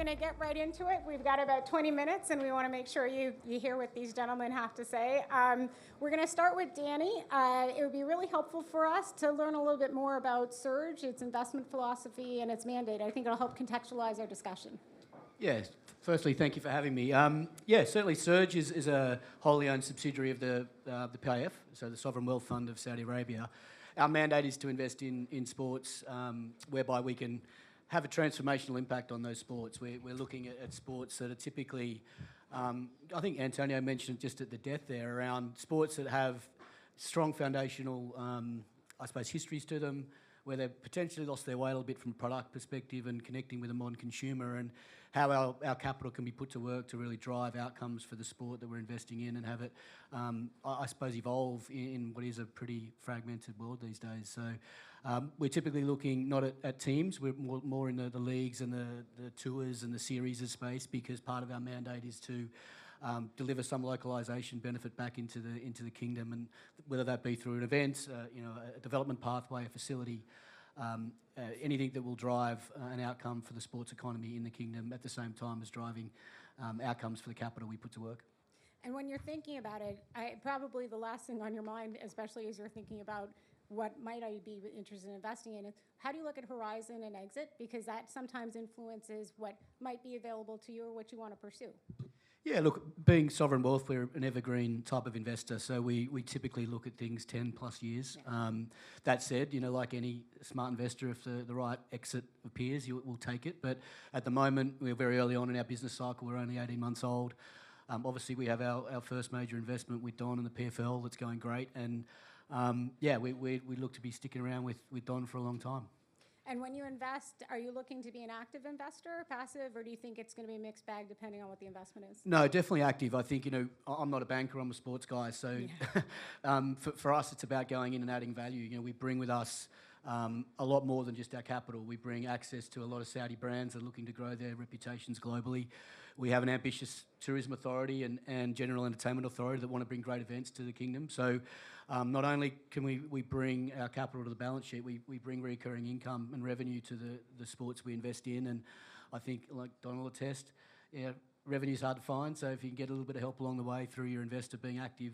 going to get right into it. We've got about 20 minutes, and we want to make sure you hear what these gentlemen have to say. We're going to start with Danny. It would be really helpful for us to learn a little bit more about SURJ, its investment philosophy, and its mandate. I think it'll help contextualize our discussion. Yes. Firstly, thank you for having me. Certainly SURJ is a wholly owned subsidiary of the PIF, so the Sovereign Wealth Fund of Saudi Arabia. Our mandate is to invest in sports whereby we can have a transformational impact on those sports. We're looking at sports that are typically, I think Antonio mentioned just at the death there, around sports that have strong foundational, histories to them, where they've potentially lost their way a little bit from a product perspective and connecting with a modern consumer, and how our capital can be put to work to really drive outcomes for the sport that we're investing in and have it, evolve in what is a pretty fragmented world these days. So we're typically looking not at teams, we're more in the leagues and the tours and the series of space, because part of our mandate is to deliver some localisation benefit back into the kingdom, and whether that be through an event, a development pathway, a facility, anything that will drive an outcome for the sports economy in the kingdom at the same time as driving outcomes for the capital we put to work. And when you're thinking about it, probably the last thing on your mind, especially as you're thinking about what might I be interested in investing in, is how do you look at horizon and exit? Because that sometimes influences what might be available to you or what you want to pursue. Yeah, look, being sovereign wealth, we're an evergreen type of investor, so we typically look at things 10 plus years. Yeah. That said, like any smart investor, if the right exit appears, we'll take it. But at the moment, we're very early on in our business cycle. We're only 18 months old. Obviously, we have our first major investment with Donn and the PFL that's going great. And we look to be sticking around with Donn for a long time. And when you invest, are you looking to be an active investor, passive, or do you think it's going to be a mixed bag depending on what the investment is? No, definitely active. I think, I'm not a banker, I'm a sports guy. So yeah. For us, it's about going in and adding value. We bring with us a lot more than just our capital. We bring access to a lot of Saudi brands that are looking to grow their reputations globally. We have an ambitious tourism authority and general entertainment authority that want to bring great events to the kingdom. So not only can we bring our capital to the balance sheet, we bring recurring income and revenue to the sports we invest in. And I think, like Donn will attest, revenue's hard to find. So if you can get a little bit of help along the way through your investor being active,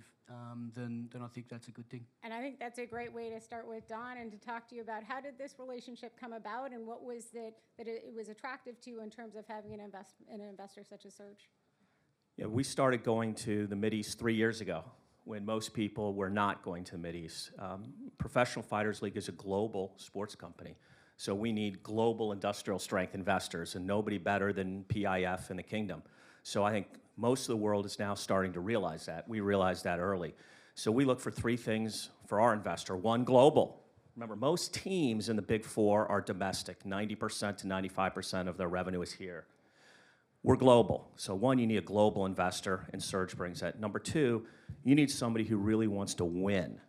then I think that's a good thing. And I think that's a great way to start with Donn and to talk to you about how did this relationship come about and what was that it was attractive to you in terms of having an investor such as SURJ? Yeah, we started going to the Mideast 3 years ago when most people were not going to the Mideast. Professional Fighters League is a global sports company. So we need global industrial strength investors, and nobody better than PIF in the kingdom. So I think most of the world is now starting to realize that. We realized that early. So we look for three things for our investor. One, global. Remember, most teams in the Big Four are domestic. 90% to 95% of their revenue is here. We're global. So one, you need a global investor, and SURJ brings that. Number two, you need somebody who really wants to win.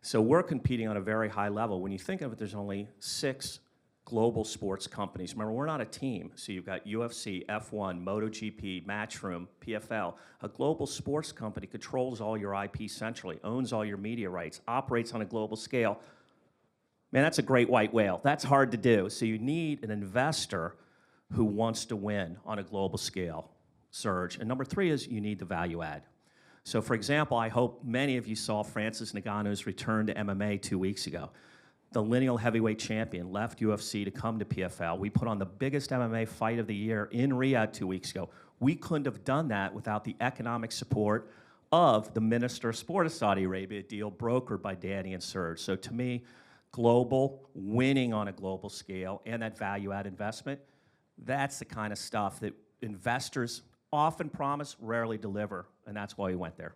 So we're competing on a very high level. When you think of it, there's only 6 global sports companies. Remember, we're not a team. So you've got UFC, F1, MotoGP, Matchroom, PFL. A global sports company controls all your IP centrally, owns all your media rights, operates on a global scale. Man, that's a great white whale. That's hard to do. So you need an investor who wants to win on a global scale, SURJ. And number 3 is you need the value add. So for example, I hope many of you saw Francis Ngannou's return to MMA 2 weeks ago. The lineal heavyweight champion left UFC to come to PFL. We put on the biggest MMA fight of the year in Riyadh 2 weeks ago. We couldn't have done that without the economic support of the Minister of Sport of Saudi Arabia, a deal brokered by Danny and SURJ. So to me, global, winning on a global scale, and that value-add investment, that's the kind of stuff that investors often promise, rarely deliver, and that's why we went there.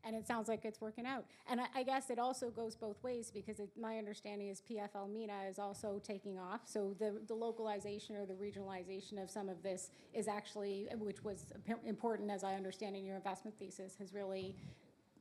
And it sounds like it's working out. And I guess it also goes both ways because my understanding is PFL MENA is also taking off. So the localization or the regionalization of some of this is actually, which was important as I understand in your investment thesis, has really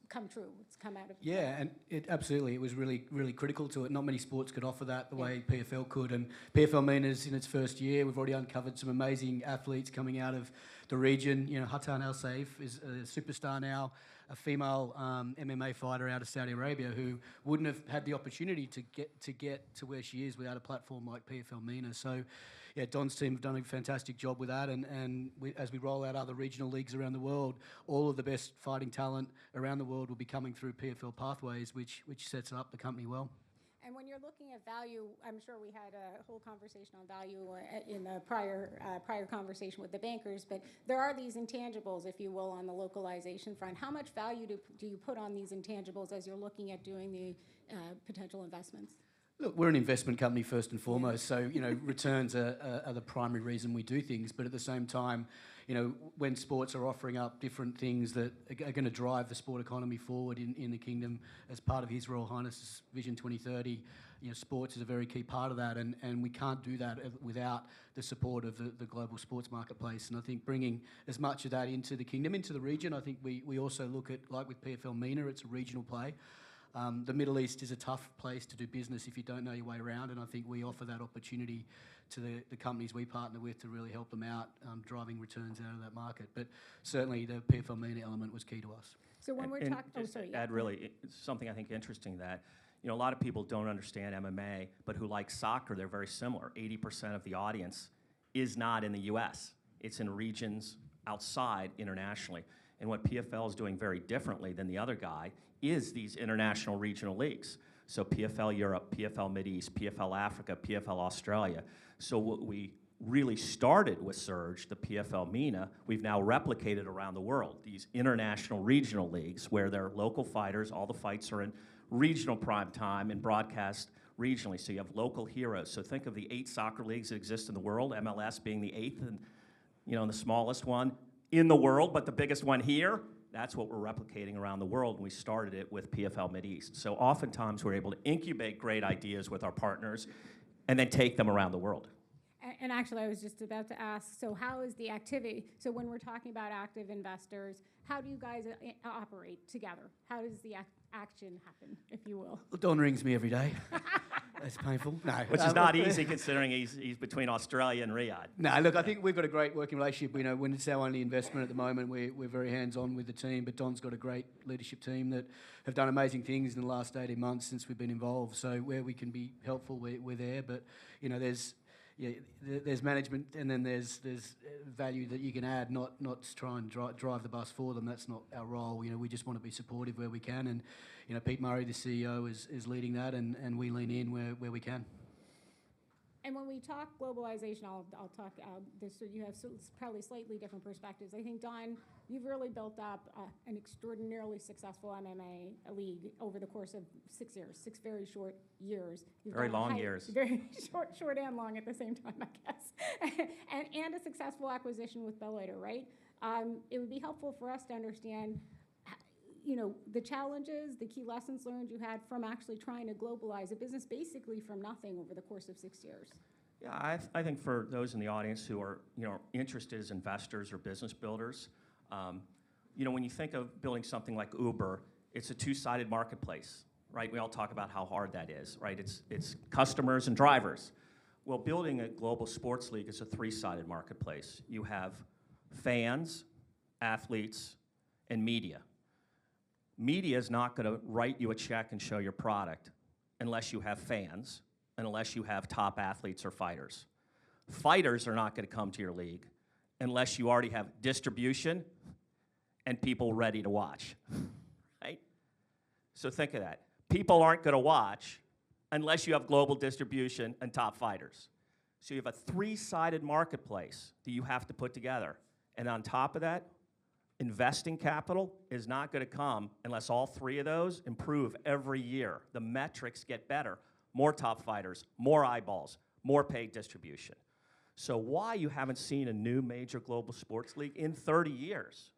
come true. It's come out of and it was really, really critical to it. Not many sports could offer that the way PFL could, and PFL MENA's in its first year. We've already uncovered some amazing athletes coming out of the region. Hassan Al Saif is a superstar now. female MMA fighter out of Saudi Arabia who wouldn't have had the opportunity to get to where she is without a platform like PFL MENA. So, yeah, Donn's team have done a fantastic job with that, and as we roll out other regional leagues around the world, all of the best fighting talent around the world will be coming through PFL pathways, which sets up the company well. And when you're looking at value, I'm sure we had a whole conversation on value in the prior conversation with the bankers, but there are these intangibles, if you will, on the localization front. How much value do you put on these intangibles as you're looking at doing the potential investments? Look, we're an investment company first and foremost, so returns are the primary reason we do things. But at the same time, when sports are offering up different things that are going to drive the sport economy forward in the kingdom, as part of His Royal Highness's Vision 2030, sports is a very key part of that, and we can't do that without the support of the global sports marketplace. And I think bringing as much of that into the kingdom, into the region, I think we also look at, like with PFL MENA, it's a regional play. The Middle East is a tough place to do business if you don't know your way around, and I think we offer that opportunity to the companies we partner with to really help them out, driving returns out of that market. But certainly the PFL MENA element was key to us. So when we're talking, add really something I think interesting that a lot of people don't understand MMA, but who like soccer, they're very similar. 80% of the audience is not in the U.S. It's in regions outside internationally. And what PFL is doing very differently than the other guy is these international regional leagues. So PFL Europe, PFL Mideast, PFL Africa, PFL Australia. So what we really started with SURJ, the PFL MENA, we've now replicated around the world. These international regional leagues where they're local fighters, all the fights are in regional prime time and broadcast regionally. So you have local heroes. So think of the 8 soccer leagues that exist in the world, MLS being the 8th and the smallest one in the world, but the biggest one here. That's what we're replicating around the world, and we started it with PFL Mideast. So oftentimes we're able to incubate great ideas with our partners and then take them around the world. And actually, I was just about to ask, so how is the activity? So when we're talking about active investors, how do you guys operate together? How does the action happen, if you will? Donn rings me every day. That's painful. No. Which is not easy considering he's between Australia and Riyadh. No, look, I think we've got a great working relationship. When it's our only investment at the moment, we're very hands-on with the team, but Donn's got a great leadership team that have done amazing things in the last 18 months since we've been involved. So where we can be helpful, we're there. But, there's management, and then there's value that you can add, not try and drive the bus for them. That's not our role. We just want to be supportive where we can, and Pete Murray, the CEO, is leading that, and we lean in where we can. And when we talk globalization, I'll talk this. So you have probably slightly different perspectives. I think, Donn, you've really built up an extraordinarily successful MMA league over the course of 6 years, 6 very short years. Very long years. Very short and long at the same time, I guess. and a successful acquisition with Bellator, right? It would be helpful for us to understand the challenges, the key lessons learned you had from actually trying to globalize a business basically from nothing over the course of 6 years. Yeah, I think for those in the audience who are interested as investors or business builders, when you think of building something like Uber, it's a 2-sided marketplace, right? We all talk about how hard that is, right? It's customers and drivers. Well, building a global sports league is a 3-sided marketplace. You have fans, athletes, and media. Media is not going to write you a check and show your product unless you have fans and unless you have top athletes or fighters. Fighters are not going to come to your league unless you already have distribution and people ready to watch, right? So think of that. People aren't going to watch unless you have global distribution and top fighters. So you have a 3-sided marketplace that you have to put together. And on top of that, investing capital is not going to come unless all 3 of those improve every year. The metrics get better. More top fighters, more eyeballs, more paid distribution. So why you haven't seen a new major global sports league in 30 years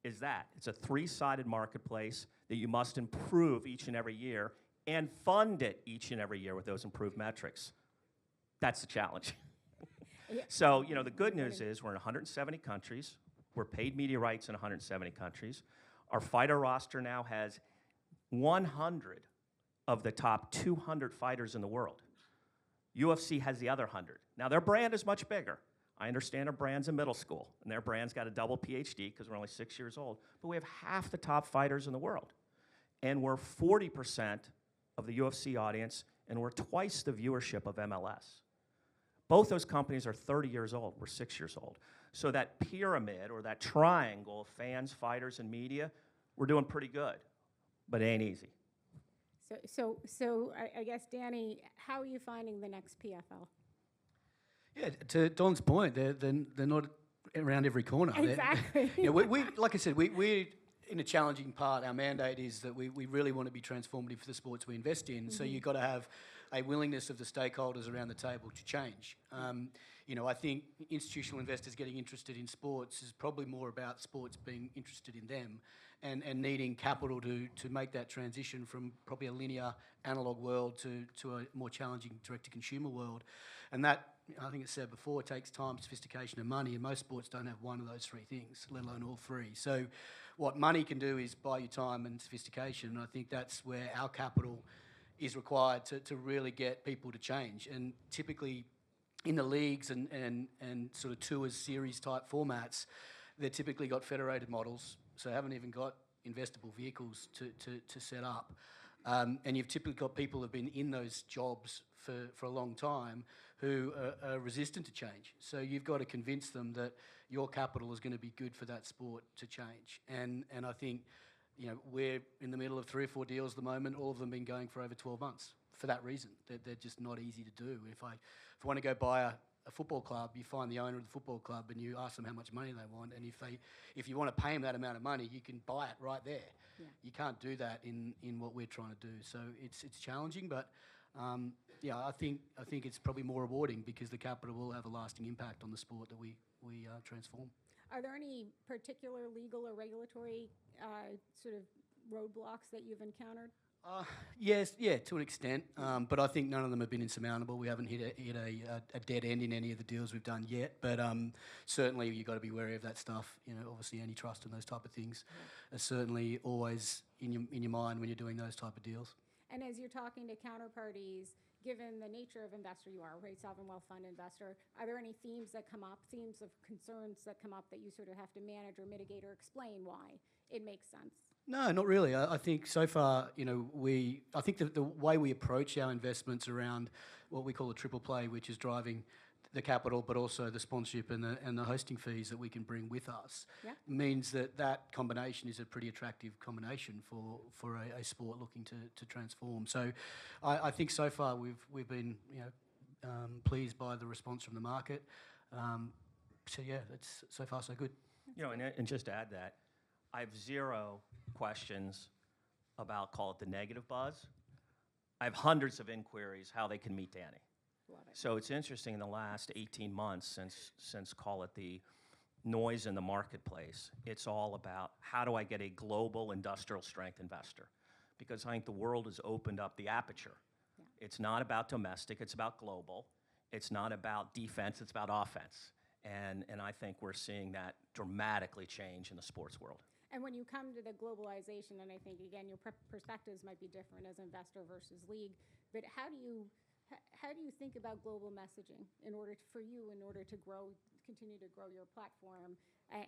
is that. It's a 3-sided marketplace that you must improve each and every year and fund it each and every year with those improved metrics. That's the challenge. So, the good news is we're in 170 countries. We're paid media rights in 170 countries. Our fighter roster now has 100 of the top 200 fighters in the world. UFC has the other 100. Now, their brand is much bigger. I understand our brand's in middle school, and their brand's got a double PhD because we're only 6 years old, but we have half the top fighters in the world. And we're 40% of the UFC audience, and we're twice the viewership of MLS. Both those companies are 30 years old. We're 6 years old. So that pyramid or that triangle of fans, fighters, and media, we're doing pretty good, but it ain't easy. So I guess, Danny, how are you finding the next PFL? Yeah, to Don's point, they're not around every corner. Exactly. We like I said, we're in a challenging part. Our mandate is that we really want to be transformative for the sports we invest in. So you've got to have a willingness of the stakeholders around the table to change. I think institutional investors getting interested in sports is probably more about sports being interested in them and needing capital to make that transition from probably a linear analog world to a more challenging direct-to-consumer world. And that, I think it's said before, takes time, sophistication and money, and most sports don't have one of those three things, let alone all three. So what money can do is buy you time and sophistication, and I think that's where our capital is required to really get people to change. And typically in the leagues and sort of tours, series type formats, they've typically got federated models, so haven't even got investable vehicles to set up. And you've typically got people who've been in those jobs for a long time who are resistant to change. So you've got to convince them that your capital is going to be good for that sport to change. And I think, we're in the middle of 3 or 4 deals at the moment, all of them been going for over 12 months for that reason. They're just not easy to do. If I want to go buy a football club, you find the owner of the football club and you ask them how much money they want, and if you want to pay them that amount of money, you can buy it right there. Yeah. You can't do that in what we're trying to do. So it's challenging, but I think it's probably more rewarding because the capital will have a lasting impact on the sport that we transform. Are there any particular legal or regulatory sort of roadblocks that you've encountered? Yes, to an extent, but I think none of them have been insurmountable. We haven't hit a dead end in any of the deals we've done yet, but certainly you've got to be wary of that stuff. Obviously antitrust and those type of things are certainly always in your mind when you're doing those type of deals. And as you're talking to counterparties, given the nature of investor you are, right, sovereign wealth fund investor, are there any themes that come up, themes of concerns that come up that you sort of have to manage or mitigate or explain why it makes sense? No, not really. I think so far, I think the way we approach our investments around what we call a triple play, which is driving the capital, but also the sponsorship and the hosting fees that we can bring with us, means that combination is a pretty attractive combination for a sport looking to transform. So I think so far we've been pleased by the response from the market. That's so far so good. And just to add that, I have zero questions about, call it the negative buzz. I have hundreds of inquiries how they can meet Danny. Love it. So it's interesting in the last 18 months since call it the noise in the marketplace, it's all about how do I get a global industrial strength investor? Because I think the world has opened up the aperture. Yeah. It's not about domestic, it's about global. It's not about defense, it's about offense. And I think we're seeing that dramatically change in the sports world. And when you come to the globalization, and I think, again, your perspectives might be different as investor versus league, but how do you think about global messaging in order to continue to grow your platform,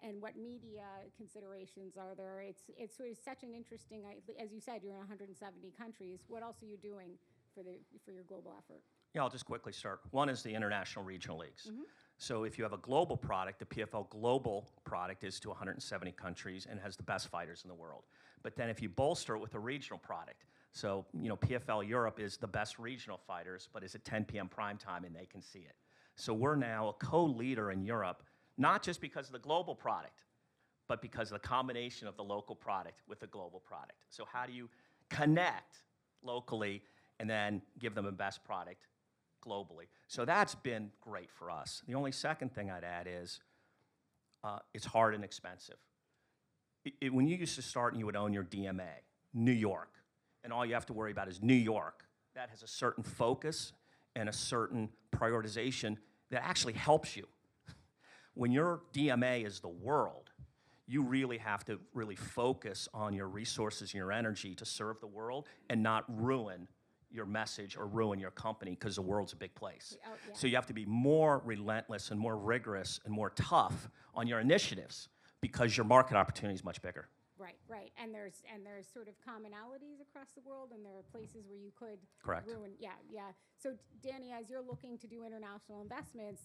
and what media considerations are there? It's sort of such an interesting, as you said, you're in 170 countries. What else are you doing for your global effort? Yeah, I'll just quickly start. One is the international regional leagues. Mm-hmm. So if you have a global product, the PFL global product is to 170 countries and has the best fighters in the world. But then if you bolster it with a regional product, so PFL Europe is the best regional fighters, but it's at 10 p.m. prime time and they can see it. So we're now a co-leader in Europe, not just because of the global product, but because of the combination of the local product with the global product. So how do you connect locally and then give them a best product globally? So that's been great for us. The only second thing I'd add is it's hard and expensive. When you used to start and you would own your DMA, New York, and all you have to worry about is New York, that has a certain focus and a certain prioritization that actually helps you. When your DMA is the world, you really have to really focus on your resources and your energy to serve the world and not ruin your message or ruin your company because the world's a big place. Oh, yeah. So you have to be more relentless and more rigorous and more tough on your initiatives because your market opportunity is much bigger. Right, right. And there's sort of commonalities across the world, and there are places where you could Correct. ruin. Yeah, yeah. So, Danny, as you're looking to do international investments,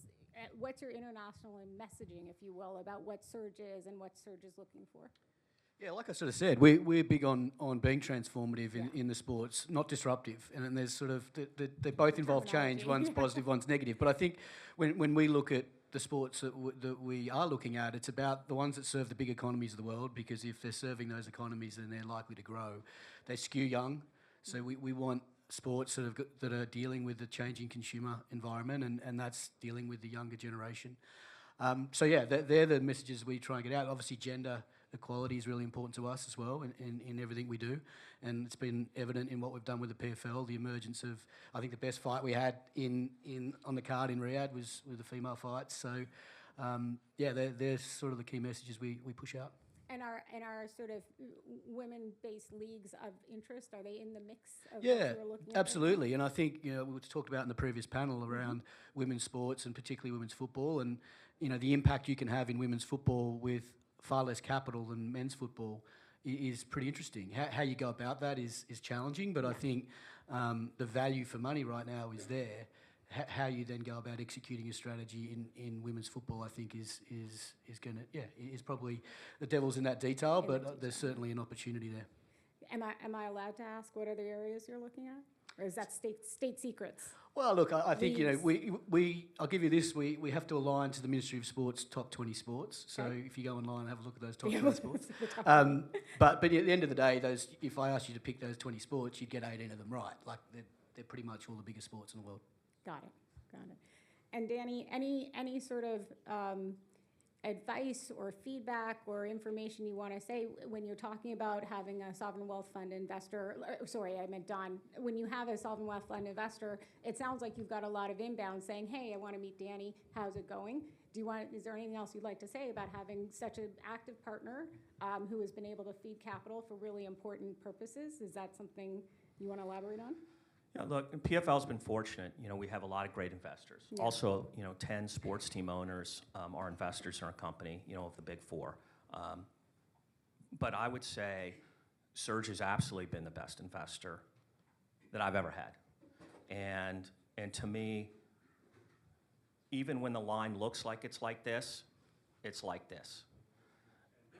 what's your international messaging, if you will, about what SURJ is and what SURJ is looking for? Yeah, like I sort of said, we're big on being transformative in the sports, not disruptive. And there's sort of, they both involve change. One's positive, one's negative. But I think when we look at the sports that we are looking at, it's about the ones that serve the big economies of the world, because if they're serving those economies, then they're likely to grow. They skew young, so we want sports that are dealing with the changing consumer environment, and that's dealing with the younger generation. So yeah, they're the messages we try and get out. Obviously, gender equality is really important to us as well in everything we do, and it's been evident in what we've done with the PFL. The emergence of, I think the best fight we had on the card in Riyadh was with the female fights. So yeah, they're sort of the key messages we push out. And our sort of women-based leagues of interest, are they in the mix of Yeah, what you're looking at? absolutely. And I think, we talked about in the previous panel around women's sports and particularly women's football, and the impact you can have in women's football with far less capital than men's football is pretty interesting. How you go about that is challenging, but I think the value for money right now is there. How you then go about executing your strategy in women's football, I think, is going to, is probably the devil's in that detail, but there's certainly an opportunity there. Am I allowed to ask what other areas you're looking at? Or is that state secrets? Well, look, I think, I'll give you this. We have to align to the Ministry of Sport's top 20 sports. So if you go online and have a look at those top 20 sports. But at the end of the day, if I asked you to pick those 20 sports, you'd get 18 of them right. Like, they're pretty much all the biggest sports in the world. Got it. And Danny, any sort of advice or feedback or information you want to say when you're talking about having a sovereign wealth fund investor? Sorry, I meant Donn. When you have a sovereign wealth fund investor, it sounds like you've got a lot of inbound saying, "Hey, I want to meet Danny. How's it going?" Is there anything else you'd like to say about having such an active partner who has been able to feed capital for really important purposes? Is that something you want to elaborate on? Yeah, look, PFL's been fortunate. We have a lot of great investors. Yeah. Also, 10 sports team owners are investors in our company, of the big four. But I would say SURJ has absolutely been the best investor that I've ever had. And to me, even when the line looks like it's like this, it's like this.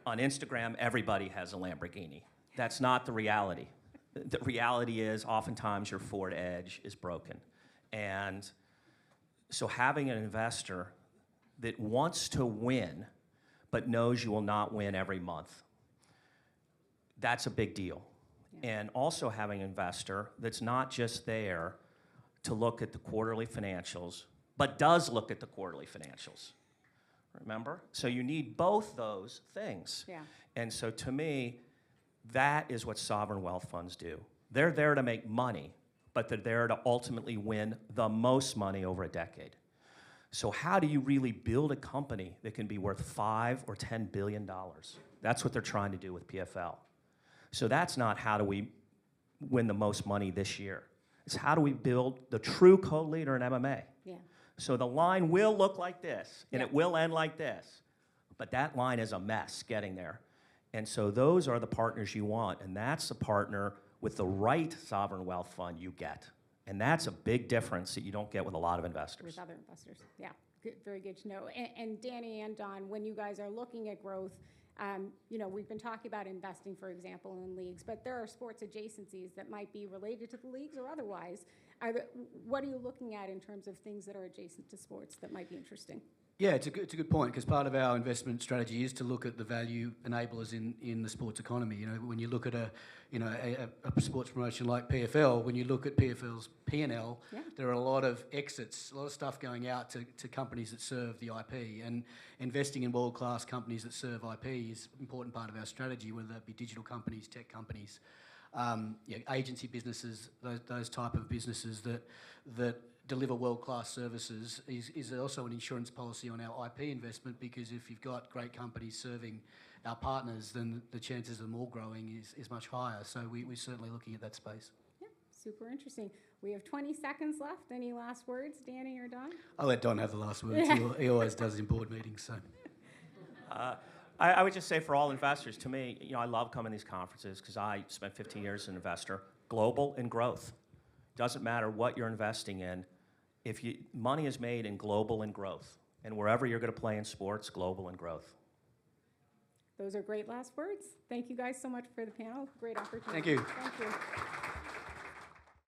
On Instagram, everybody has a Lamborghini. That's not the reality. The reality is oftentimes your forward edge is broken. And so having an investor that wants to win but knows you will not win every month, that's a big deal. Yeah. And also having an investor that's not just there to look at the quarterly financials, but does look at the quarterly financials. Remember? So you need both those things. Yeah. And so to me, that is what sovereign wealth funds do. They're there to make money, but they're there to ultimately win the most money over a decade. So how do you really build a company that can be worth $5 or $10 billion? That's what they're trying to do with PFL. So that's not how do we win the most money this year. It's how do we build the true co-leader in MMA. Yeah. So the line will look like this, and it will end like this. But that line is a mess getting there. And so those are the partners you want, and that's the partner with the right sovereign wealth fund you get. And that's a big difference that you don't get with a lot of investors. With other investors, yeah. Good, very good to know. And Danny and Donn, when you guys are looking at growth, we've been talking about investing, for example, in leagues, but there are sports adjacencies that might be related to the leagues or otherwise. What are you looking at in terms of things that are adjacent to sports that might be interesting? Yeah, it's a good point, because part of our investment strategy is to look at the value enablers in the sports economy. When you look at a sports promotion like PFL, when you look at PFL's P&L, there are a lot of exits, a lot of stuff going out to companies that serve the IP, and investing in world-class companies that serve IP is an important part of our strategy, whether that be digital companies, tech companies, agency businesses, those type of businesses that deliver world-class services is also an insurance policy on our IP investment, because if you've got great companies serving our partners, then the chances of them all growing is much higher. So we're certainly looking at that space. Yeah, super interesting. We have 20 seconds left. Any last words, Danny or Donn? I'll let Don have the last words. He always does in board meetings. So. I would just say for all investors, to me, I love coming to these conferences because I spent 15 years as an investor. Global and growth. Doesn't matter what you're investing in. Money is made in global and growth. And wherever you're going to play in sports, global and growth. Those are great last words. Thank you guys so much for the panel. Great opportunity. Thank you. Thank you.